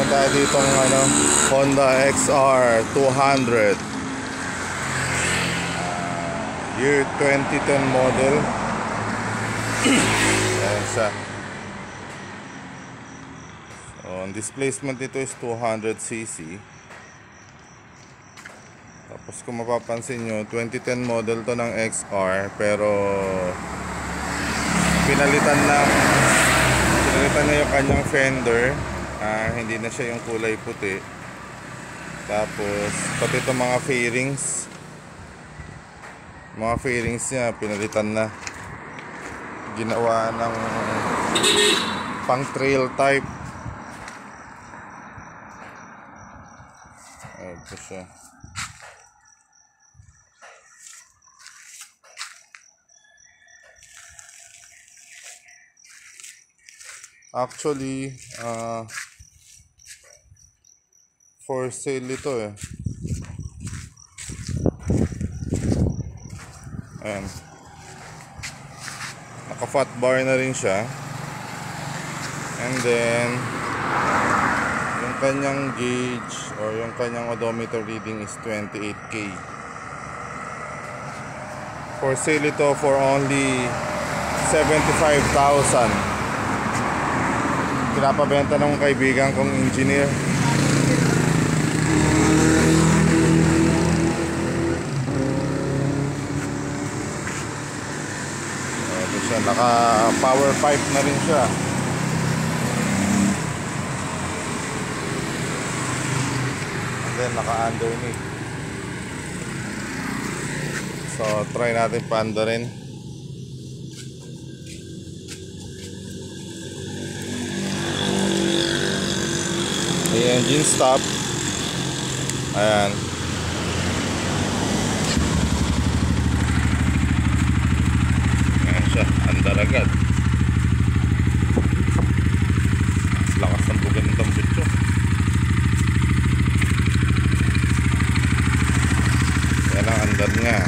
Meron tayo ditong Honda XR 200 year 2010 model. Ayan siya. So, ang displacement nito is 200cc. Tapos kung mapapansin nyo, 2010 model to ng XR, pero pinalitan na yung kanyang fender. Hindi na siya yung kulay puti. Tapos pati itong mga fairings niya pinalitan na, ginawa ng pang trail type. Ito siya. Actually, for sale ito eh. Ayan. Naka-fat bar na rin siya. And then yung kanyang gauge or yung kanyang odometer reading is 28K. For sale ito for only 75,000. Pinapabenta ng kaibigan kong engineer. Ito siya, naka power pipe na rin siya. And then naka underneath. So try natin paanda rin. Engine stop. Ayan. Ayan siya, andar agad. Lakas ng bugan ng tambutso. Ayan ang andar niya.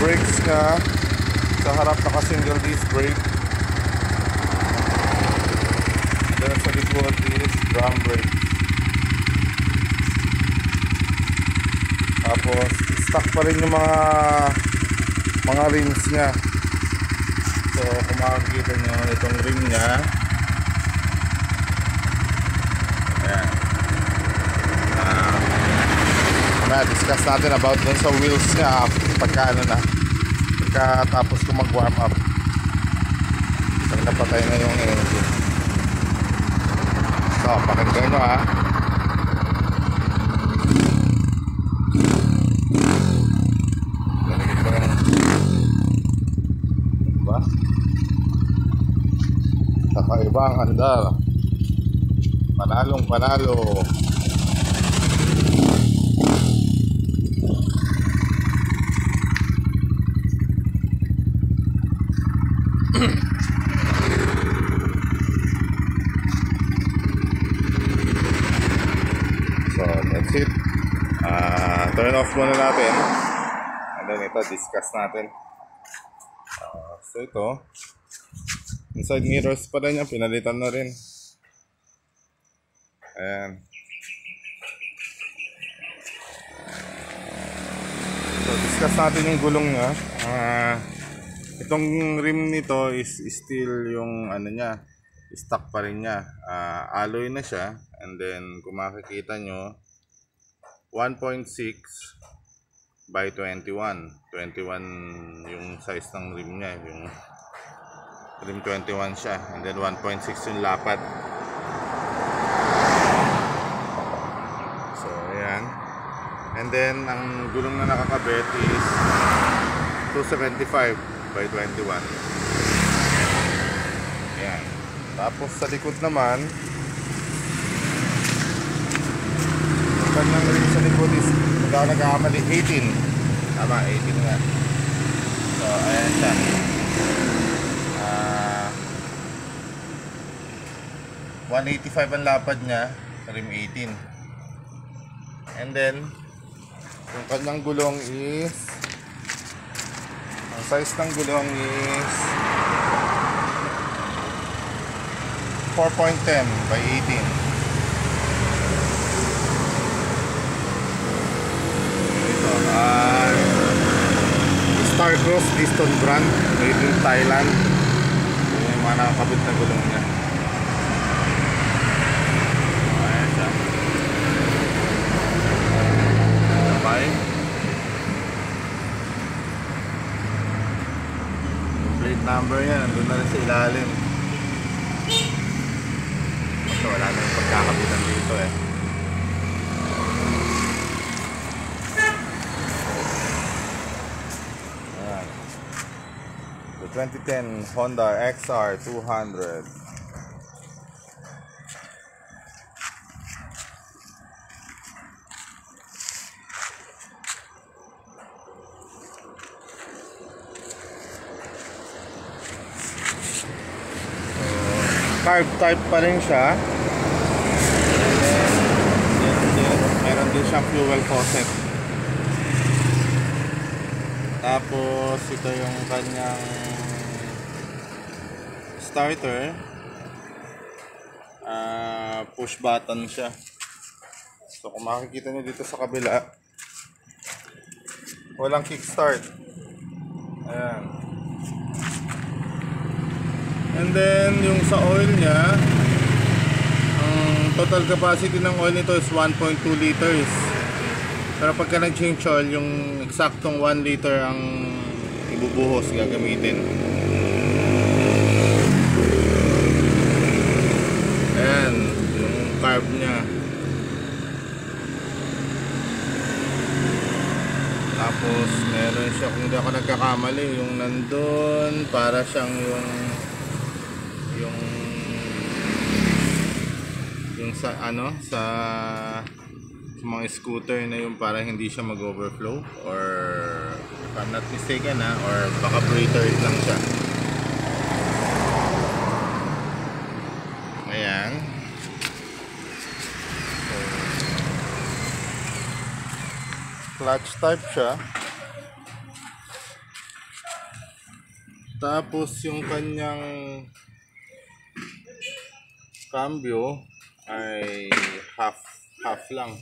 Brakes nga sa harap, naka single disc brake. Then sa likod is drum brake. Tapos stock pa rin yung mga rims nya. So kung makikita nyo itong rim nya, ayan. Discuss natin about dun sa wheels nya pagkatapos ko mag warm up, pag napatay na yung engine. So pakinggan nyo ha. Diba? Kakaiba ang andar. Panalong panalo. So that's it. Turn off muna natin. And then ito, discuss natin. So ito, inside mirrors pa rin yan, pinalitan na rin. Ayan. So discuss natin yung gulong nya. Itong rim nito is still yung niya, stock pa rin niya. Alloy na siya. And then kung makikita nyo, 1.6 by 21 yung size ng rim niya, yung rim 21 siya. And then 1.6 yung lapat. So ayan. And then ang gulong na nakakabit is 275 by 21. Ayan. Tapos sa likod naman, yung kanyang rim sa likod is nagkakamali 18. Tama, 18 nga. So ayan siya. 185 ang lapad niya, rim 18. And then yung kanyang gulong is, ang size ng gulong is 4.10 by 18. Ito Starcross Piston brand, made in Thailand. Yung mga nakakabit na gulong niya. Ayan siya. Okay. Yung plate number niya nandun na rin sa ilalim. Basta wala na yung pagkakabitan dito eh. Ayan. The 2010 Honda XR 200. Carb type pa rin siya. And then, meron din siyang fuel faucet. Tapos ito yung kanyang starter. Push button siya. So kung makikita nyo dito sa kabila, walang kickstart. Ayan. And then yung sa oil niya, ang total capacity ng oil nito is 1.2 liters. Pero pagka nag-change oil, yung eksaktong 1 liter ang ibubuhos gagamitin. Ayan, yung carb niya. Tapos meron siya, kung hindi ako nagkakamali, yung nandun para siyang yung sa ano sa mga scooter na yung para hindi siya mag-overflow, or if I'm not mistaken or baka breather lang siya. Ayan. So, clutch type siya. Tapos yung kanyang cambio ay half lang,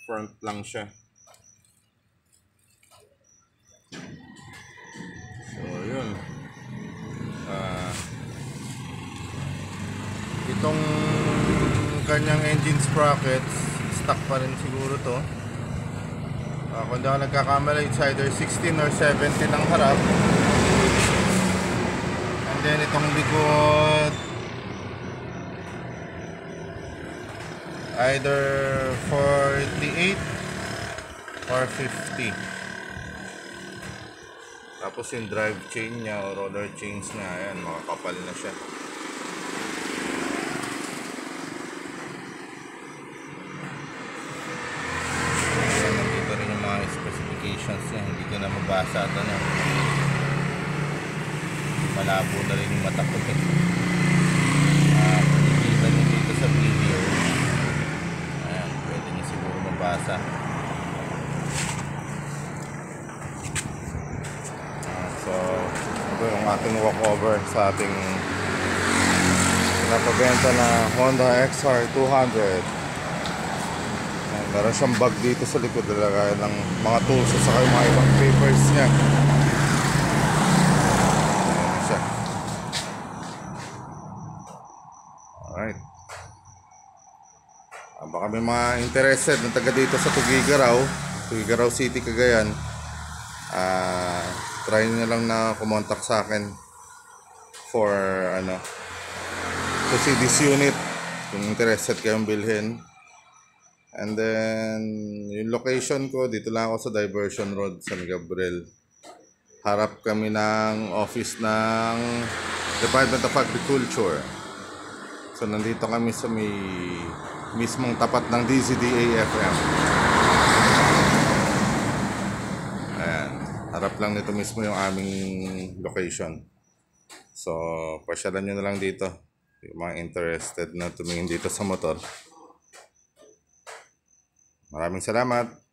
front lang siya. So yun, itong kanyang engine sprockets stock pa rin siguro to. Kung hindi ako nagkakamali, it's either 16 or 17 ang harap. And then itong likod, either 48 or 50. Tapos yung drive chain niya o roller chains niya, ayan, makakapal na siya. Ayan, nandito rin yung mga specifications niya, hindi ko na mabasa ito na. Malabo na rin yung mata ko eh. Nakikita nyo dito sa video. Ayan, pwede nyo siguro mabasa. So, ito yung ating walkover sa ating napabenta na Honda XR 200. Ayan, meron siyang bag dito sa likod, talaga ng mga tools at saka yung mga ibang papers niya. Ayan siya. Alright. Baka may mga interested na taga dito sa Tugigaraw City, Cagayan. Try nyo lang na kumontak sa akin for to see this unit kung interested kayong bilhin. And then yung location ko, dito lang ako sa Diversion Road, San Gabriel. Harap kami ng office ng Department of Agriculture. So nandito kami sa may mismong tapat ng DZDA-FM. Ayan, harap lang nito mismo yung aming location. So pasyalan nyo na lang dito. Yung mga interested na tumingin dito sa motor. Maraming salamat.